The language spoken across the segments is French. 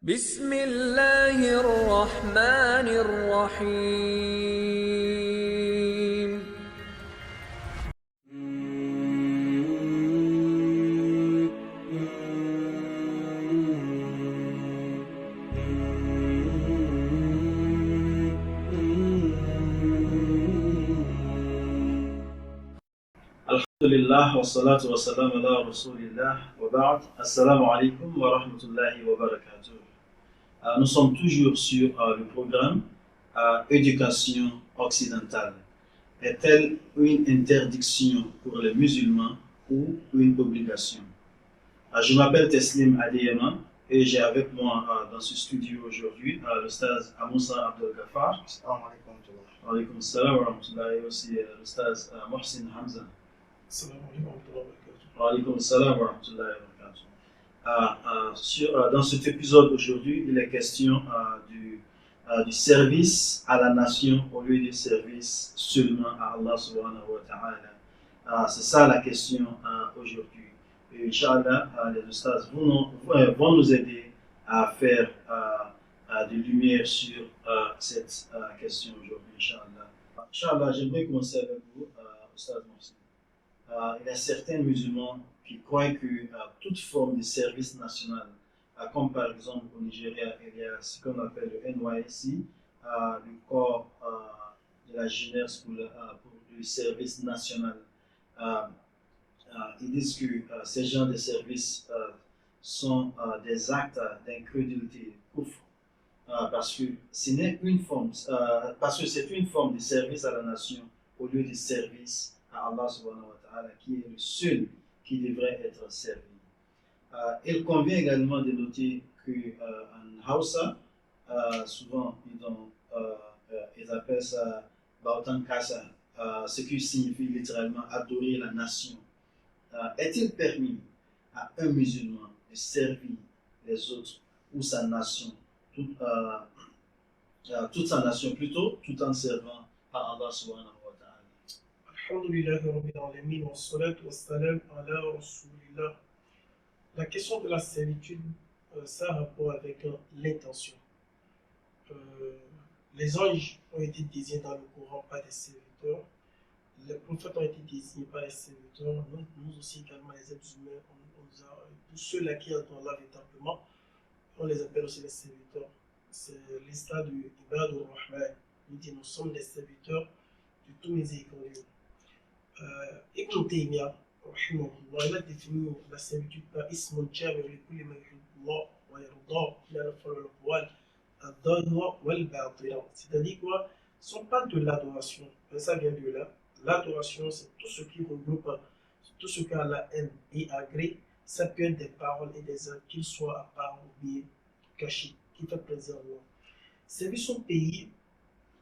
بسم الله الرحمن الرحيم. Alhamdulillah, wa salatu wa salam ala rasulillah, wa ba'd. Assalamu alaikum wa rahmatullahi wa barakatuh. Nous sommes toujours sur le programme Éducation occidentale. Est-elle une interdiction pour les musulmans ou une obligation? Je m'appelle Teslim Adeyema et j'ai avec moi dans ce studio aujourd'hui l'Oustaz Amoussa Abdel Ghaffar. Assalamu alaikum wa rahmatullah. Wa alaykum salam wa rahmatullah, et aussi l'Oustaz Mohsin Hamza. Assalamu alaikum wa rahmatullah wa barakatuh. Wa alaykum salam wa rahmatullahi wa barakatuh. Dans cet épisode aujourd'hui, il est question du service à la nation au lieu du service seulement à Allah subhanahu wa ta'ala. C'est ça la question aujourd'hui. Et Inch'Allah, les ustaz vont nous aider à faire de lumière sur cette question aujourd'hui, Inch'Allah. Inch'Allah, j'aimerais commencer avec vous, Ustaz Mohsin. Il y a certains musulmans qui croient que toute forme de service national, comme par exemple au Nigeria, il y a ce qu'on appelle le NYSC, le corps de la jeunesse pour le service national. Ils disent que ces genres de services sont des actes d'incrédulité, kufr, parce que ce n'est une forme, parce que c'est une forme de service à la nation au lieu de service à Allah subhanahu wa ta'ala, qui est le seul qui devrait être servi. Il convient également de noter qu'en Hausa, souvent ils appellent ça Bautan Kasa, ce qui signifie littéralement adorer la nation. Est-il permis à un musulman de servir les autres ou sa nation, toute sa nation plutôt, tout en servant à Allah subhanahu wa ta'ala? Alhamdulillah Rabbil Alamin wa salatu wa salam ala Rasulillah. La question de la servitude, ça a rapport avec l'intention. Les anges ont été désignés dans le Coran par des serviteurs. Les prophètes ont été désignés par les serviteurs. Nous aussi également, les êtres humains, tous ceux-là qui adorent Allah véritablement, on les appelle aussi les serviteurs. C'est l'histoire du Ibadur Rahman. Il dit nous sommes les serviteurs de tous miséricordieux. Ibn Taymiyyah, il a défini la servitude par Ismun Jami li kulli ma yuhibbullah wa yardah min al-af'al wal aqwal ad-dhahira wal batina. C'est-à-dire quoi? Ce ne sont pas de l'adoration, ça vient de là. L'adoration, c'est tout ce qui regroupe tout ce qu'Allah aime et agrée. Ça peut être des paroles et des actes, qu'ils soient à part ou bien cachés, qui fait plaisir à Allah. Servir son pays,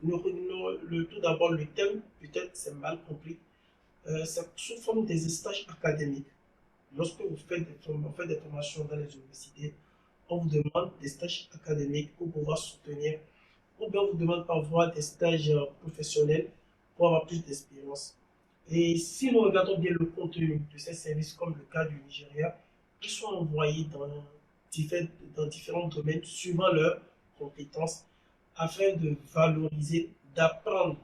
tout d'abord, le thème, peut-être c'est mal compris. C'est sous forme des stages académiques. Lorsque vous faites des formations dans les universités, on vous demande des stages académiques pour pouvoir soutenir, ou bien on vous demande parfois des stages professionnels pour avoir plus d'expérience. Et si nous regardons bien le contenu de ces services, comme le cas du Nigeria, ils sont envoyés dans différents domaines suivant leurs compétences afin de valoriser, d'apprendre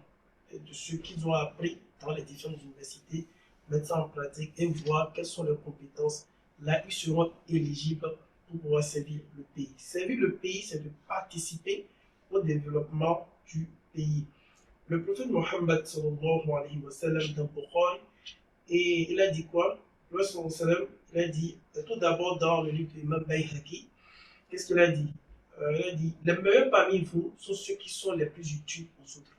de ce qu'ils ont appris dans les différentes universités, mettre ça en pratique et voir quelles sont leurs compétences. Là, ils seront éligibles pour pouvoir servir le pays. Servir le pays, c'est de participer au développement du pays. Le prophète Mohammed sallallahu alayhi wa sallam dans Bukhari, et il a dit quoi? Le prophète sallallahu alayhi wa sallam, il a dit, tout d'abord dans le livre de Imam Bayhaqi, qu'est-ce qu'il a dit? Il a dit, les meilleurs parmi vous sont ceux qui sont les plus utiles aux autres.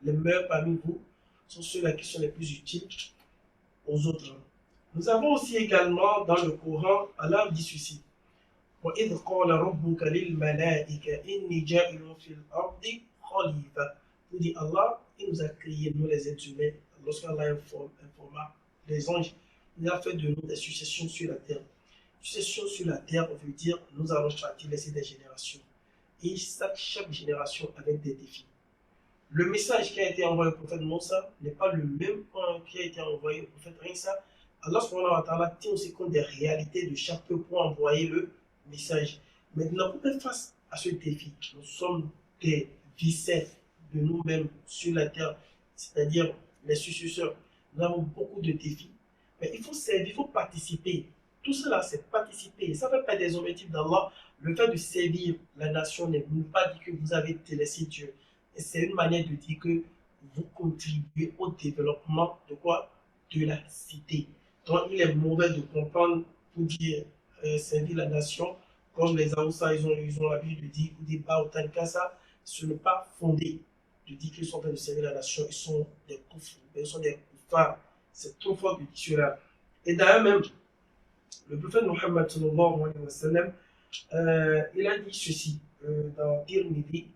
Les meilleurs parmi vous sont ceux-là qui sont les plus utiles aux autres. Nous avons aussi également dans le Coran, Allah dit ceci. وَإِذْ قَالَ رَبُّكَ لِلْمَلَائِكَةِ إِنِّي جَاعِلٌ فِي الْأَرْضِ خَلِيفَةً. Nous dit Allah, il nous a créés, nous les êtres humains, lorsqu'Allah informa les anges, il a fait de nous des successions sur la terre. Succession sur la terre veut dire nous allons partir laisser des générations. Et chaque génération avec des défis. Le message qui a été envoyé au prophète Moussa n'est pas le même qui a été envoyé au prophète Isa. Allah subhanahu wa ta'ala tient aussi compte des réalités de chaque peuple pour envoyer le message. Maintenant, pour faire face à ce défi, nous sommes des viscères de nous-mêmes sur la terre, c'est-à-dire les successeurs. Nous avons beaucoup de défis, mais il faut servir, il faut participer. Tout cela, c'est participer. Ça ne fait pas des objectifs d'Allah. Le fait de servir la nation ne veut pas dire que vous avez délaissé Dieu. Et c'est une manière de dire que vous contribuez au développement de quoi? De la cité. Donc, il est mauvais de comprendre pour dire servir la nation, comme les Aoussa, ils ont l'habitude de dire, ou des Baoutankasa, ce n'est pas fondé de dire qu'ils sont en train de servir la nation, ils sont des koufs, ils sont des koufars. C'est trop fort de dire cela. Et d'ailleurs même, le prophète Mohammed sallallahu alayhi wa sallam, il a dit ceci dans Tirmidhi,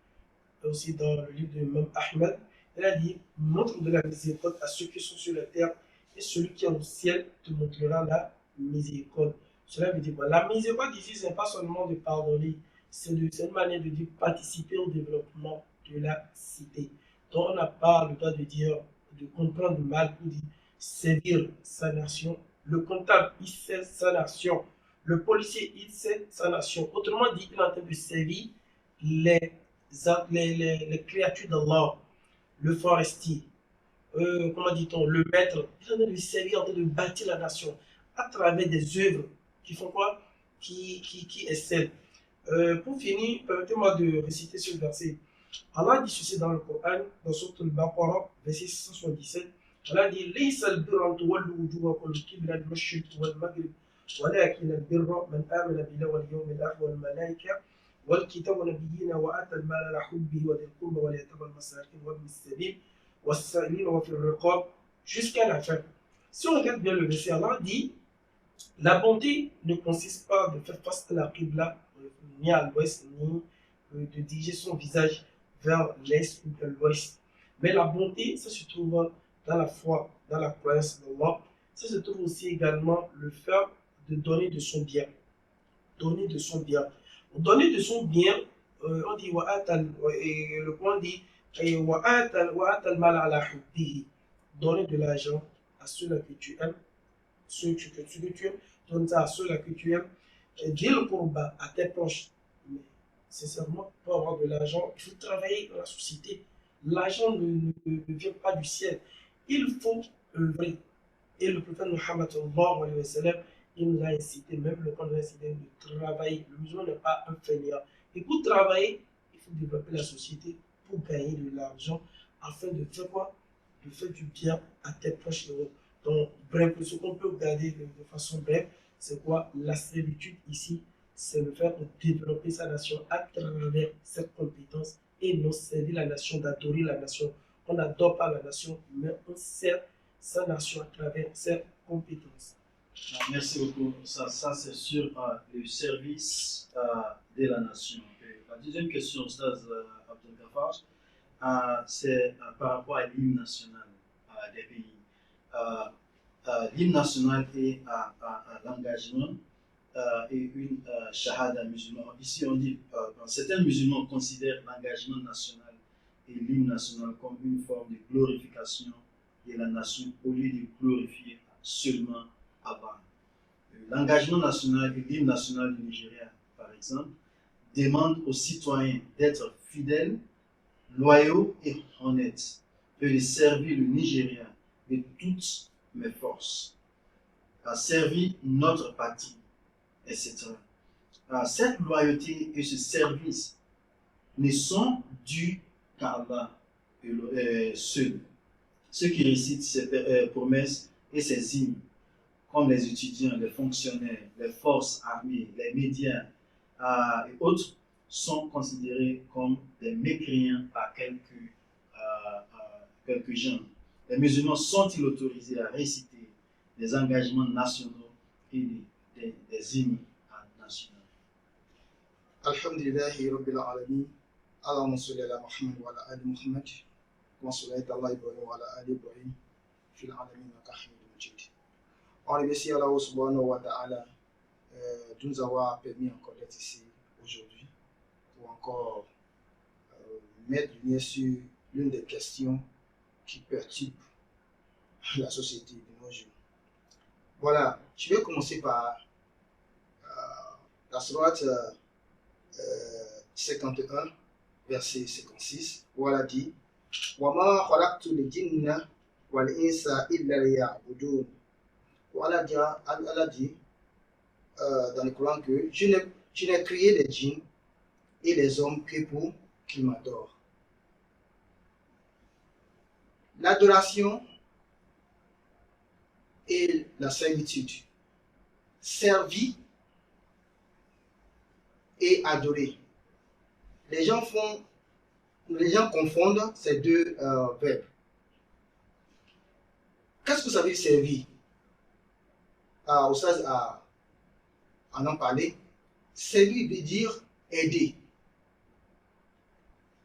aussi dans le livre de Imam Ahmed, il a dit, montre de la miséricorde à ceux qui sont sur la terre, et celui qui est au ciel te montrera la miséricorde. Cela veut dire quoi? La miséricorde ici, ce n'est pas seulement de pardonner, c'est une manière de dire participer au développement de la cité. Donc on n'a pas le droit de dire, de comprendre mal pour dire servir sa nation. Le comptable, il sert sa nation. Le policier, il sert sa nation. Autrement dit, il est en train de servir les créatures d'Allah, le forestier, comment dit-on, le maître, il est en train de servir, en train de bâtir la nation à travers des œuvres qui font quoi? Qui excellent. Pour finir, permettez-moi de réciter ce verset. Allah dit ceci dans le Coran, dans Sourate Al-Baqarah, verset 177. Allah dit ليس البر أن تولوا وجوهكم قبل المشرق والمغرب ولكن البر من آمن بالله واليوم الآخر والملائكة والكتاب والنبيين وآتى المال على حبه وذي القربى واليتامى والمساكين وابن السبيل والسائلين وفي الرقاب jusqu'à la fin. Si on regarde bien le verset, Allah dit la bonté ne consiste pas de faire face à la Qibla, ni à l'ouest, ni de diriger son visage vers l'est ou vers l'ouest. Mais la bonté, ça se trouve dans la foi, dans la croyance d'Allah. Ça se trouve aussi également le fait de donner de son bien. Donner de son bien. Donner de son bien, on dit, et le Coran dit, donner de l'argent à ceux-là que tu aimes, ceux que tu aimes, donne ça à ceux-là que tu aimes, dis le courba à tes proches. Mais sincèrement, pour avoir de l'argent, il faut travailler dans la société. L'argent ne vient pas du ciel. Il faut œuvrer. Et le prophète Muhammad sallallahu alayhi wa sallam, il nous a incité, même le Coran nous a incité de travailler. Le musulman n'est pas un fainéant. Et pour travailler, il faut développer la société pour gagner de l'argent afin de faire quoi? De faire du bien à tes proches et autres. Donc, bref, ce qu'on peut regarder de façon brève, c'est quoi? La servitude ici, c'est le fait de développer sa nation à travers cette compétence et non servir la nation, d'adorer la nation. On n'adore pas la nation, mais on sert sa nation à travers ses compétences. Merci beaucoup. Ça c'est sur le service de la nation. Et la deuxième question, Staz Abdel Ghaffar, c'est par rapport à l'hymne national des pays. L'hymne national est l'engagement et une shahada musulmane. Ici, on dit, certains musulmans considèrent l'engagement national et l'hymne national comme une forme de glorification de la nation au lieu de glorifier seulement Allah. L'engagement national et l'hymne national du Nigeria, par exemple, demandent aux citoyens d'être fidèles, loyaux et honnêtes, et de servir le Nigeria de toutes mes forces, à servir notre patrie, etc. Cette loyauté et ce service ne sont dus qu'à Allah seul. Ceux qui récitent ces promesses et ces hymnes, comme les étudiants, les fonctionnaires, les forces armées, les médias et autres, sont considérés comme des mécréants par quelques gens. Les musulmans sont-ils autorisés à réciter des engagements nationaux et des hymnes nationaux? Alhamdulillahi Rabbil Alamin. Allahumma salli ala Muhammad wa ala ali Muhammad. Kama sallaita ala Ibrahim wa ala ali Ibrahim fil alamin innaka Hamidum Majid. On remercie Allah subhanahu wa ta'ala de nous avoir permis encore d'être ici aujourd'hui pour encore mettre lumière sur l'une des questions qui perturbe la société de nos jours. Voilà, je vais commencer par la sourate 51, verset 56, où Allah dit وَمَا خَلَقْتُ الْجِنَّ وَالْإِنسَ إِلَّا لِيَعْبُدُونِ. Allah dit dans le Coran que je n'ai créé les djinns et les hommes que pour qu'ils m'adorent. L'adoration et la servitude. Servir et adorer. Les gens confondent ces deux verbes. Qu'est-ce que ça veut dire servir? Oustaz en a parlé. Servir veut dire aider.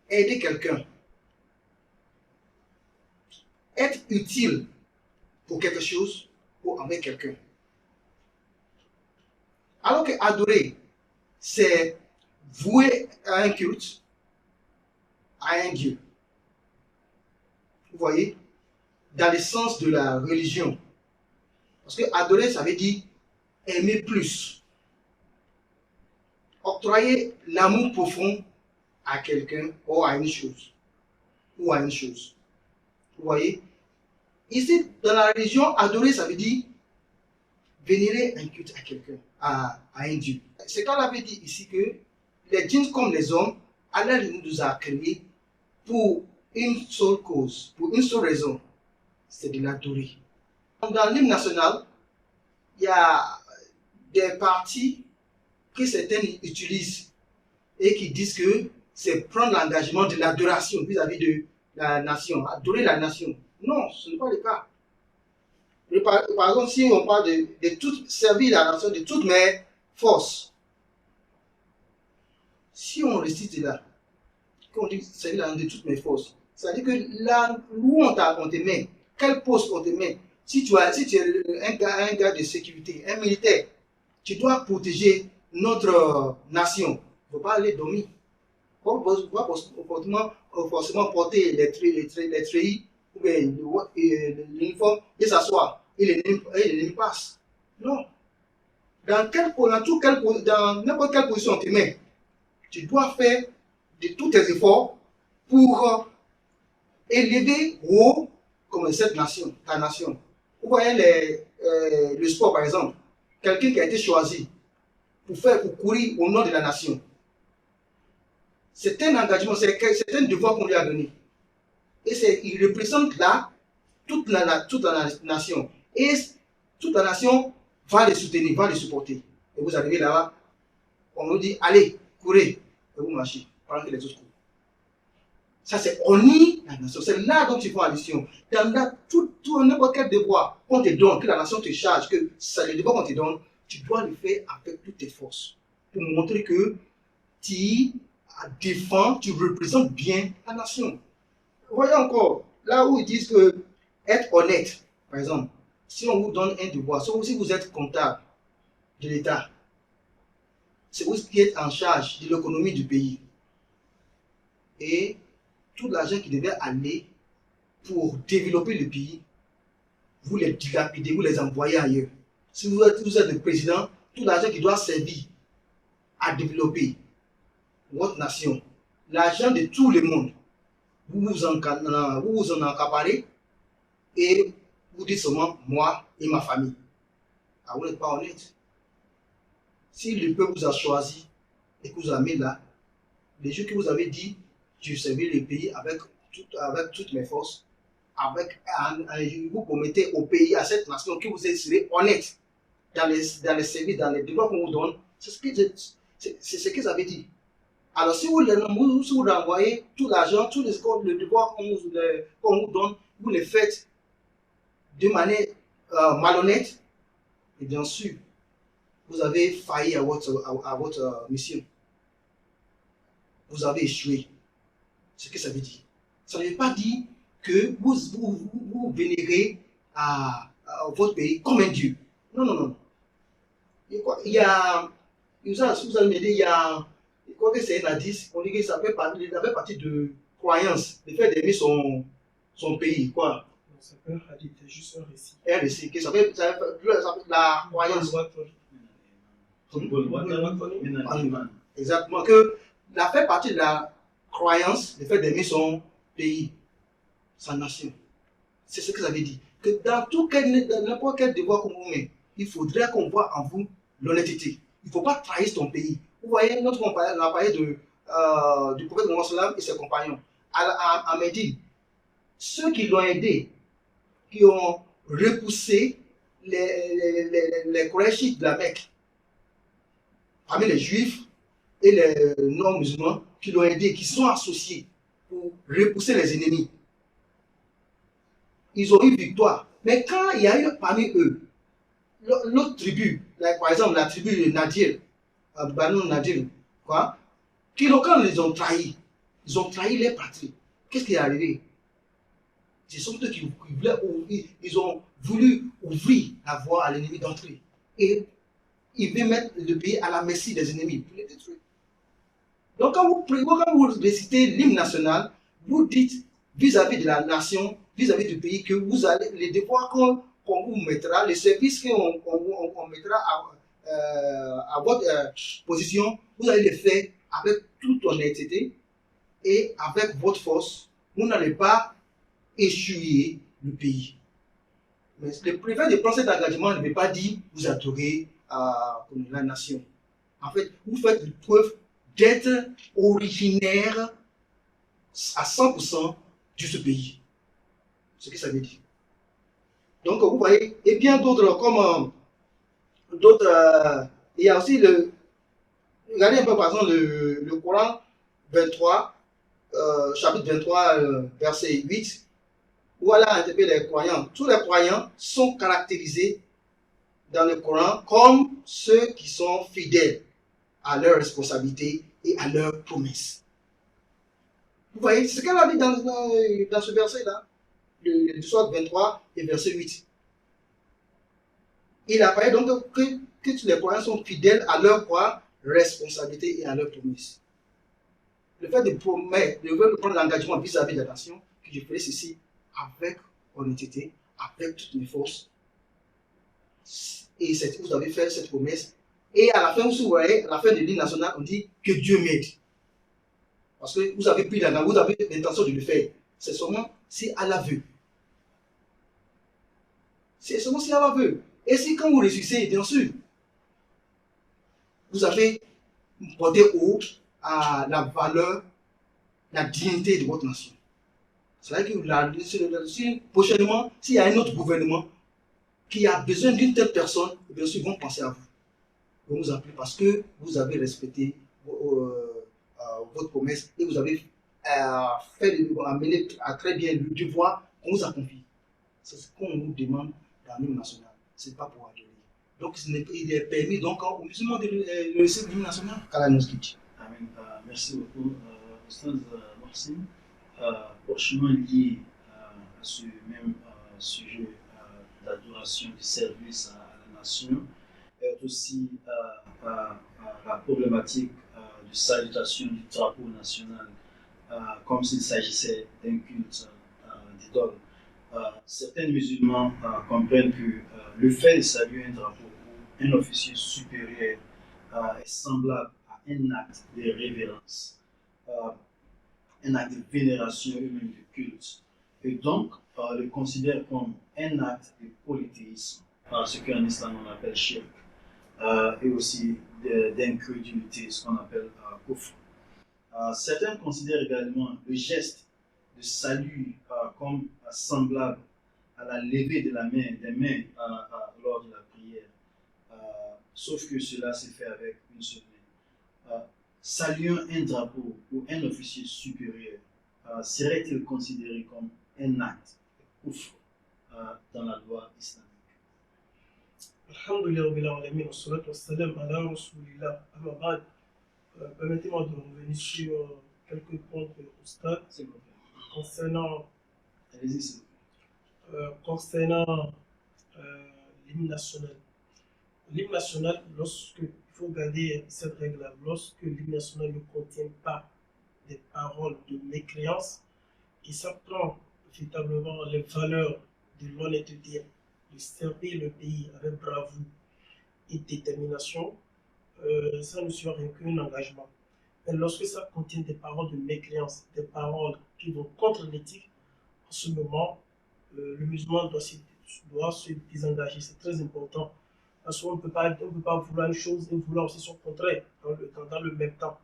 Aider quelqu'un. Être utile pour quelque chose ou avec quelqu'un. Alors que adorer, c'est vouer à un culte, à un Dieu. Vous voyez, dans le sens de la religion. Parce que adorer, ça veut dire aimer plus. Octroyer l'amour profond à quelqu'un ou à une chose. Ou à une chose. Vous voyez, ici, dans la religion, adorer, ça veut dire vénérer un culte à quelqu'un, à un Dieu. C'est quand on avait dit ici que les djinns comme les hommes, Allah nous a créés pour une seule cause, pour une seule raison, c'est de l'adorer. Dans l'hymne national, il y a des parties que certains utilisent et qui disent que c'est prendre l'engagement de l'adoration vis-à-vis de la nation, adorer la nation. Non, ce n'est pas le cas. Par exemple, si on parle de tout, servir la nation de toutes mes forces, si on récite là, quand on dit servir la nation de toutes mes forces, ça veut dire que là où on te met, quel poste on te met, si tu es un gars de sécurité, un militaire, tu dois protéger notre nation. Il ne faut pas aller dormir. Il ne faut pas forcément porter les treillis ou l'uniforme et s'asseoir et l'ennemi passe. Non. Dans n'importe quelle position on te met, tu dois faire de tous tes efforts pour élever haut comme cette nation, ta nation. Vous voyez le sport par exemple, quelqu'un qui a été choisi pour courir au nom de la nation. C'est un engagement, c'est un devoir qu'on lui a donné. Et il représente là toute la nation. Et toute la nation va les soutenir, va les supporter. Et vous arrivez là-bas, on nous dit, allez, courez, et vous marchez, pendant que les autres courent. Ça, c'est honner la nation. C'est là dont tu fais allusion. Dans tout n'importe quel devoir qu'on te donne, que la nation te charge, que c'est le devoir qu'on te donne, tu dois le faire avec toutes tes forces. Pour montrer que tu défends, tu représentes bien la nation. Voyez encore, là où ils disent que être honnête, par exemple, si on vous donne un devoir, si vous êtes comptable de l'État, c'est vous qui êtes en charge de l'économie du pays. Et tout l'argent qui devait aller pour développer le pays, vous les dilapidez, vous les envoyez ailleurs. Si vous êtes le président, tout l'argent qui doit servir à développer votre nation, l'argent de tout le monde, vous vous en accaparez et vous dites seulement moi et ma famille. Ah, vous n'êtes pas honnête. Si le peuple vous a choisi et que vous avez mis là, les jours que vous avez dit, je servirai le pays avec toutes mes forces, vous promettez au pays, à cette nation, que vous serez honnête dans les services, dans les devoirs qu'on vous donne. C'est ce que ça veut dire. Alors, si vous renvoyez tout l'argent, tous les devoirs qu'on vous donne, vous les faites de manière malhonnête, et bien sûr, vous avez failli à votre mission. Vous avez échoué. C'est ce que ça veut dire. Ça ne veut pas dire que vous vénérez à votre pays comme un dieu. Non, non, non. Il y a, vous allez m'aider, il y a, je crois que c'est un indice, on dit que ça fait partie de croyance, le fait d'aimer son pays, quoi. Ça peut être hadith, juste un récit. Un récit, que ça fait la croyance. Exactement, que la fait partie de la croyance, le fait d'aimer son pays, sa nation. C'est ce que ça veut dire. Que dans n'importe quel devoir qu'on vous met, il faudrait qu'on voit en vous l'honnêteté. Il ne faut pas trahir ton pays. Vous voyez, notre compagnon, on a parlé du prophète Mohammed et ses compagnons. À Médine, ceux qui l'ont aidé, qui ont repoussé les Qurayshites de la Mecque, parmi les Juifs et les non-musulmans, qui l'ont aidé, qui sont associés pour repousser les ennemis. Ils ont eu victoire. Mais quand il y a eu parmi eux l'autre tribu, par exemple la tribu de Nadir, Banu Nadir, quoi, quand ils ont trahi les patries. Qu'est-ce qui est arrivé? Ce sont eux qui voulaient ouvrir, ils ont voulu ouvrir la voie à l'ennemi d'entrée. Et ils veulent mettre le pays à la merci des ennemis pour les détruire. Donc quand vous récitez l'hymne national, vous dites vis-à-vis de la nation, vis-à-vis du pays, que vous allez, les devoirs qu'on vous mettra, les services qu'on mettra à votre position, vous allez les faire avec toute honnêteté et avec votre force. Vous n'allez pas échouer le pays. Mais le préfet de prendre cet engagement ne veut pas dire vous adorez la nation. En fait, vous faites preuve d'être originaire à 100% de ce pays. C'est ce que ça veut dire. Donc, vous voyez, et bien d'autres, comme d'autres, il y a aussi regardez un peu par exemple le Coran 23, chapitre 23, verset 8, où Allah interpelle les croyants. Tous les croyants sont caractérisés dans le Coran comme ceux qui sont fidèles à leurs responsabilités et à leurs promesses. Vous voyez, c'est ce qu'elle a dit dans ce verset-là, le soir 23 et verset 8. Il apparaît donc que tous les croyants sont fidèles à leurs responsabilités et à leurs promesses. Le fait de promettre, de prendre l'engagement vis-à-vis de la nation, que je ferai ceci avec honnêteté, avec toutes mes forces. Et vous avez fait cette promesse. Et à la fin, vous voyez, à la fin de l'hymne national, on dit que Dieu m'aide. Parce que vous avez pris l'engagement, vous avez l'intention de le faire. C'est seulement si Allah veut. C'est seulement si Allah veut. Et si quand vous réussissez, bien sûr, vous avez porté haut à la valeur, la dignité de votre nation. C'est-à-dire que prochainement, s'il y a un autre gouvernement qui a besoin d'une telle personne, bien sûr, ils vont penser à vous. Ils vont vous appeler parce que vous avez respecté votre promesse et vous avez amené à très bien le devoir qu'on vous a confié. C'est ce qu'on nous demande dans l'hymne national. Ce n'est pas pour adorer. Donc, il est permis donc aux musulmans de le laisser l'hymne national. Amen. Merci beaucoup, Ustaz Mohsin. Prochainement lié à ce même sujet d'adoration, de service à la nation, et aussi la problématique de salutation du drapeau national, comme s'il s'agissait d'un culte d'idole. Certains musulmans comprennent que le fait de saluer un drapeau ou un officier supérieur est semblable à un acte de révérence, un acte de vénération et même de culte. Et donc, le considère comme un acte de polythéisme, ce qu'en islam on appelle shirk, et aussi d'incrédulité, ce qu'on appelle kufr. Certains considèrent également le geste de salut comme semblable à la levée de des mains lors de la prière, sauf que cela s'est fait avec une seule main. Saluant un drapeau ou un officier supérieur serait-il considéré comme un acte de kufr dans la loi islamique? Alhamdulillah rabbil alamin wa salatu wa salam ala rasulillah. Amma ba'd, permettez-moi de revenir sur quelques points de l'Oustad concernant l'hymne national. L'hymne national, il faut garder cette règle-là, lorsque l'hymne national ne contient pas des paroles de mécréance, et ça prend véritablement les valeurs de l'honnêteté, de servir le pays avec bravoure et détermination, ça ne sera qu'un engagement. Mais lorsque ça contient des paroles de mécréance, des paroles qui vont contre l'éthique, en ce moment, le musulman doit se désengager. C'est très important. Parce qu'on ne peut pas vouloir une chose et vouloir aussi son contraire dans le même temps.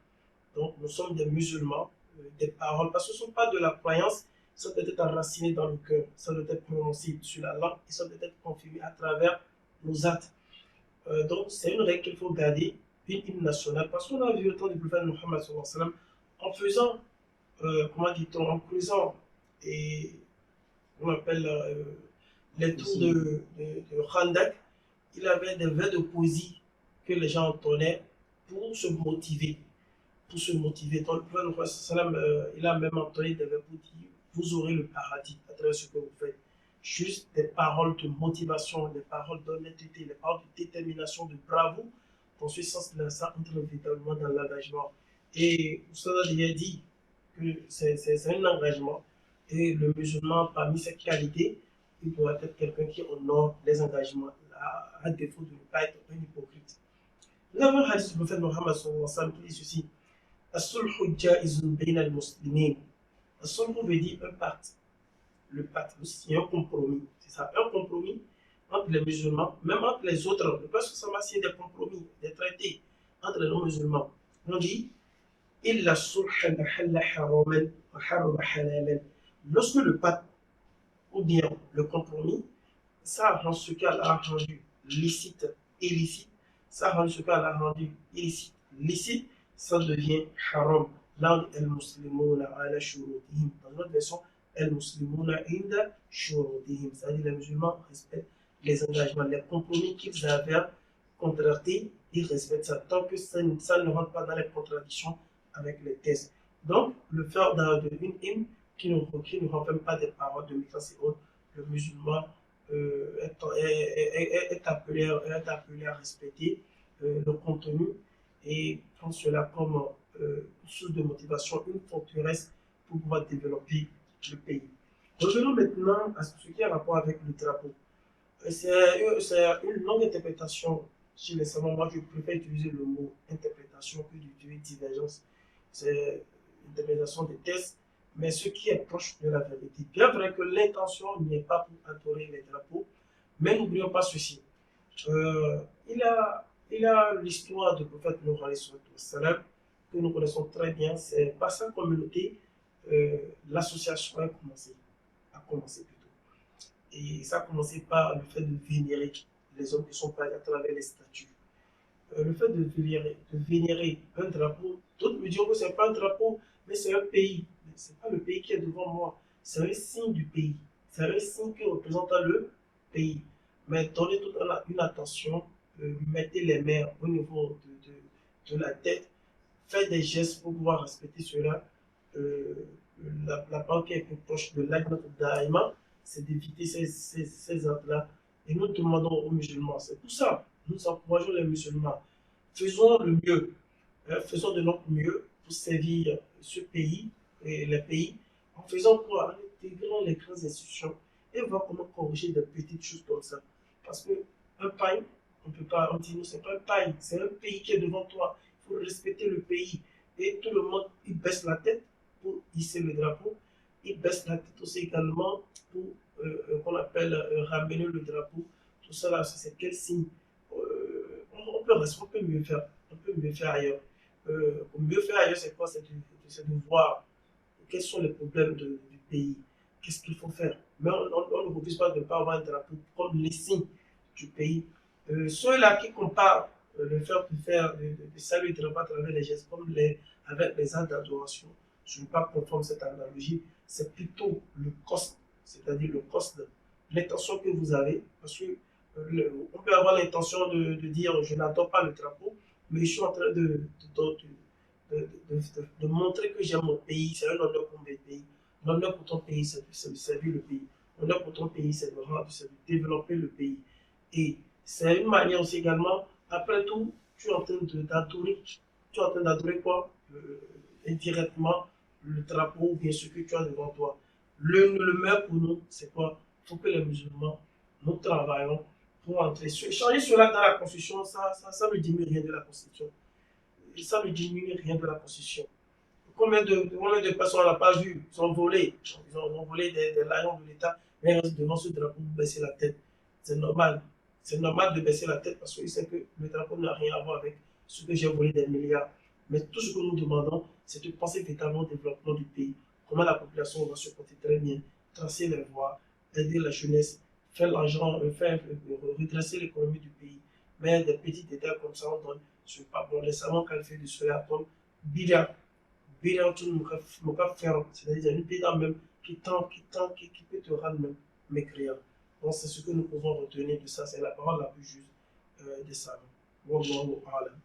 Donc, nous sommes des musulmans, des paroles, parce que ce ne sont pas de la croyance, ça doit être enraciné dans le cœur, ça doit être prononcé sur la langue et ça doit être confirmé à travers nos actes. Donc, c'est une règle qu'il faut garder, une hymne nationale, parce qu'on a vu le temps du prophète Mohammed en faisant, comment dit-on, en faisant, et on appelle les tours de Khandak, il avait des vers de poésie que les gens entonnaient pour se motiver. Pour se motiver. Donc, le prophète il a même entonné des vers pour dire vous aurez le paradis à travers ce que vous faites. Juste des paroles de motivation, des paroles d'honnêteté, des paroles de détermination, de bravoure. Dans ce sens-là, ça entre véritablement dans l'engagement. Et ça a déjà dit que c'est un engagement. Et le musulman, parmi ses qualités, il doit être quelqu'un qui honore les engagements, à défaut de ne pas être un hypocrite. Nous avons un hadith du prophète Mohammed qui dit ceci. As-sulhu jaizun bayna al-muslimin. As-sulhu veut dire un pacte. Le pacte, c'est un compromis. C'est ça, un compromis entre les musulmans, même entre les autres. Le peuple ça va signer des compromis, des traités entre les non-musulmans. On dit illa sulha mahalla haraman wa harrama halalan. Lorsque le pacte ou bien le compromis, ça rend ce cas-là rendu licite, illicite, ça rend ce cas-là rendu illicite, licite, ça devient haram. Là, on dit al-muslimuna ala shurutihim. Dans notre version, al-muslimuna inda shurutihim. C'est-à-dire les musulmans respectent les engagements, les compromis qu'ils avaient contractés, ils respectent ça tant que ça ne rentre pas dans les contradictions avec les textes. Donc, le faire d'une hymne qui ne renferme pas des paroles de mécréance et autres, le musulman est appelé à respecter le contenu et prendre cela comme source de motivation, une forteresse pour pouvoir développer le pays. Revenons maintenant à ce qui a rapport avec le drapeau. C'est une longue interprétation chez les savants. Moi, je préfère utiliser le mot interprétation que d'utiliser divergence. C'est l'interprétation des textes, mais ce qui est proche de la vérité. Bien vrai que l'intention n'est pas pour adorer les drapeaux, mais n'oublions pas ceci. Il a l'histoire du prophète Nuh que nous connaissons très bien. C'est par sa communauté, l'association a commencé plutôt. Et ça a commencé par le fait de vénérer les hommes qui sont pas à travers les statues. Le fait de vénérer un drapeau, d'autres me diront que ce n'est pas un drapeau, mais c'est un pays. Ce n'est pas le pays qui est devant moi, c'est un signe du pays. C'est un signe qui représente le pays. Mais donnez toute une attention, mettez les mains au niveau de la tête, faites des gestes pour pouvoir respecter cela. La parole qui est plus proche de l'Ajna Daïma, c'est d'éviter ces actes-là. Et nous demandons aux musulmans, c'est pour ça, nous encourageons les musulmans, faisons le mieux, faisons de notre mieux pour servir ce pays et les pays, en faisant quoi? En intégrant les grandes institutions et voir comment corriger des petites choses comme ça. Parce que un pain, on peut pas, on dit nous, c'est pas un pain, c'est un pays qui est devant toi. Il faut respecter le pays. Et tout le monde, il baisse la tête pour hisser le drapeau. Il baisse la tête aussi également pour qu'on appelle ramener le drapeau. Tout ça là, c'est quel signe? On peut mieux faire. On peut mieux faire ailleurs. Mieux faire ailleurs, c'est quoi? C'est de voir quels sont les problèmes du pays. Qu'est-ce qu'il faut faire? Mais on ne refuse pas de ne pas avoir un drapeau comme les signes du pays. Ceux-là qui comparent le fait de saluer le drapeau à travers les gestes comme avec les actes d'adoration, je ne suis pas conforme à cette analogie. C'est plutôt le cost, c'est-à-dire le cost, l'intention que vous avez. Parce que on peut avoir l'intention de dire je n'adore pas le drapeau, mais je suis en train de montrer que j'aime mon pays. C'est un honneur pour mon pays. L'honneur pour ton pays, c'est de servir le pays. L'honneur pour ton pays, c'est de développer le pays. Et c'est une manière aussi également, après tout, tu es en train d'adorer quoi? Indirectement, le drapeau ou bien ce que tu as devant toi. Le meilleur pour nous, c'est quoi? Il faut que les musulmans, nous travaillons pour entrer. Changer cela dans la Constitution, ça ne diminue rien de la Constitution. Et ça ne diminue rien de la Constitution. Combien de personnes on n'a pas vu? Ils ont volé. Ils ont volé des lions de l'État, mais devant ce drapeau, vous baissez la tête. C'est normal. C'est normal de baisser la tête parce qu'ils savent que le drapeau n'a rien à voir avec ce que j'ai volé des milliards. Mais tout ce que nous demandons, c'est de penser véritablement au développement du pays. Comment la population va se porter très bien, tracer les voies, aider la jeunesse, faire l'argent, redresser l'économie du pays. Mais des petits détails comme ça, on donne. Je ne sais pas bon, les salons qualifiés de soleil atome, bidon, tout le cas faire. C'est-à-dire une bidon même qui peut te rendre même mécréant. Donc c'est ce que nous pouvons retenir de ça, c'est la parole la plus juste des salons. Wallahu a'lam.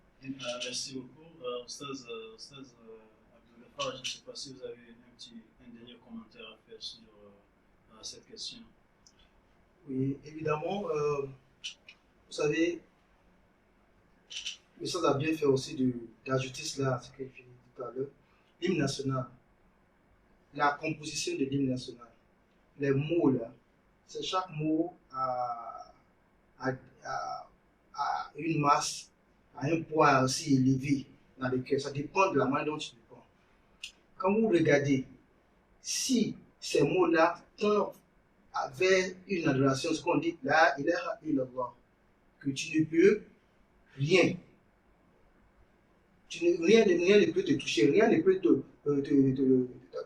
Merci beaucoup. Ustaz Abdulghaffar, je ne sais pas si vous avez un dernier commentaire à faire sur cette question. Oui, évidemment, vous savez, le sens a bien fait aussi d'ajouter cela à ce qu'il dit tout à l'heure. L'hymne national, la composition de l'hymne national, les mots là, c'est chaque mot a une masse, a un poids aussi élevé dans le cœur. Ça dépend de la manière dont tu le prends. Quand vous regardez, si ces mots-là tendent vers une adoration, ce qu'on dit, là, ilaha illallah, que tu ne peux rien. Rien ne peut te toucher, rien ne peut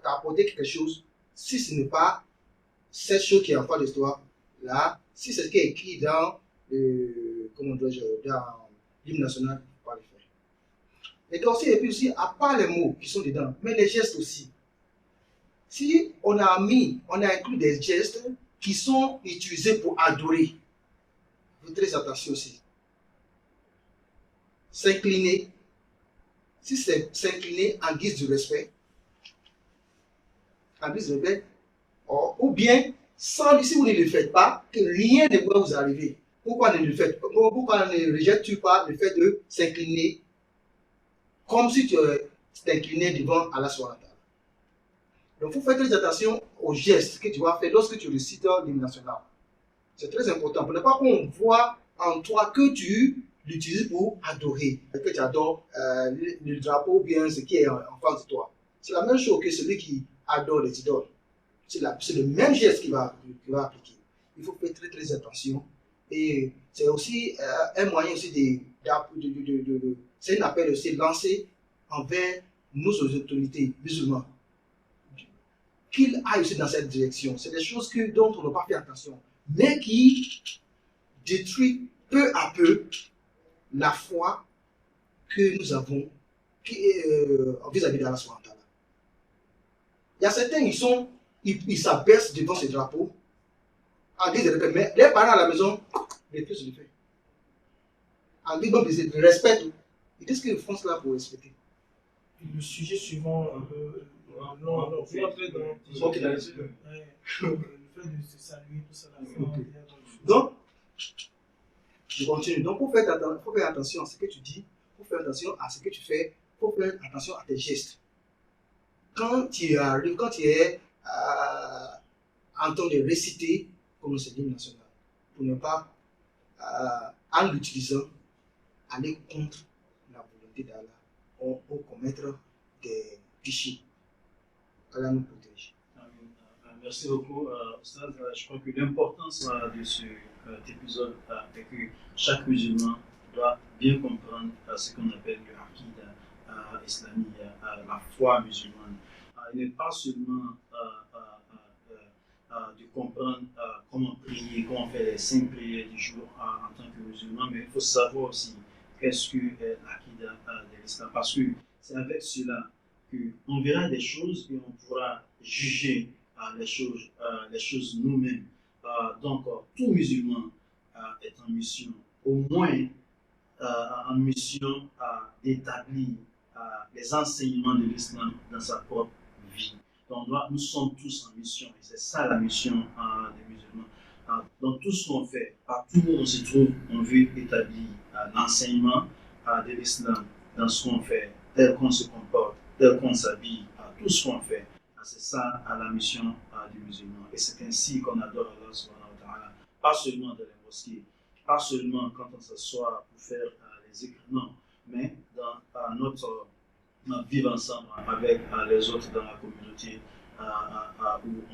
t'apporter quelque chose si ce n'est pas cette chose qui est en face de toi, là, si c'est ce qui est écrit dans l'hymne national, il ne faut pas le faire. Et donc, et puis aussi, à part les mots qui sont dedans, mais les gestes aussi. Si on a inclus des gestes qui sont utilisés pour adorer, faites très attention aussi. S'incliner, si c'est s'incliner en guise de respect, ou bien, si vous ne le faites pas, que rien ne pourra vous arriver. Pourquoi ne rejettes-tu pas le fait de s'incliner comme si tu t'inclinais devant Allah SWT? Donc, il faut faire très attention aux gestes que tu vas faire lorsque tu récites l'hymne national. C'est très important pour ne pas qu'on voit en toi que tu l'utilises pour adorer, que tu adores le drapeau ou bien ce qui est en face de toi. C'est la même chose que celui qui adore les idoles. C'est le même geste qu'il va appliquer. Il faut faire très très attention. Et c'est aussi un moyen aussi c'est un appel aussi lancé envers nos autorités musulmanes. Qu'ils aillent aussi dans cette direction. C'est des choses dont on n'a pas fait attention, mais qui détruisent peu à peu la foi que nous avons vis-à-vis d'Allah SWT. Il y a certains, ils s'abaissent devant ces drapeaux en guise de respect, mais les parents à la maison refusent de le faire. En guise de respect. Et qu'est-ce qu'ils font cela pour respecter? Le sujet suivant, non, on peut entrer dans le fait de se saluer, tout ça. Donc, je continue. Donc, il faut faire attention à ce que tu dis, il faut faire attention à ce que tu fais, il faut faire attention à tes gestes. Quand tu es en train de réciter comme c'est l'hymne national, pour ne pas, en l'utilisant, aller contre la volonté d'Allah ou commettre des péchés. Allah nous protège. Merci beaucoup, Ustaz. Je crois que l'importance de cet épisode est que chaque musulman doit bien comprendre ce qu'on appelle le aqida islamique, la foi musulmane. Il n'est pas seulement de comprendre comment prier, comment faire les 5 prières du jour en tant que musulman, mais il faut savoir aussi qu'est-ce que l'aqida de l'islam. Parce que c'est avec cela qu'on verra des choses et on pourra juger les choses nous-mêmes. Donc, tout musulman est en mission, au moins en mission d'établir les enseignements de l'islam dans sa propre vie. Donc, nous sommes tous en mission, et c'est ça la mission des musulmans. Dans tout ce qu'on fait, partout où on se trouve, on veut établir l'enseignement de l'islam dans ce qu'on fait, tel qu'on se comporte, tel qu'on s'habille, tout ce qu'on fait. C'est ça la mission du musulman. Et c'est ainsi qu'on adore Allah subhanahu wa ta'ala, pas seulement dans les mosquées, pas seulement quand on s'assoit pour faire les zikr, non, mais dans notre vivre ensemble avec les autres dans la communauté où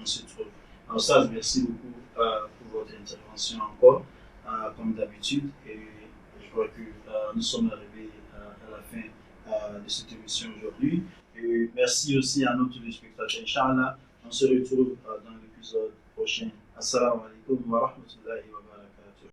on se trouve. Alors ça, merci beaucoup pour votre intervention encore, comme d'habitude, et je crois que nous sommes arrivés à la fin de cette émission aujourd'hui. Et merci aussi à nos téléspectateurs. Inch'Allah, on se retrouve dans l'épisode prochain. Assalamu alaikum wa rahmatullahi wa barakatuh.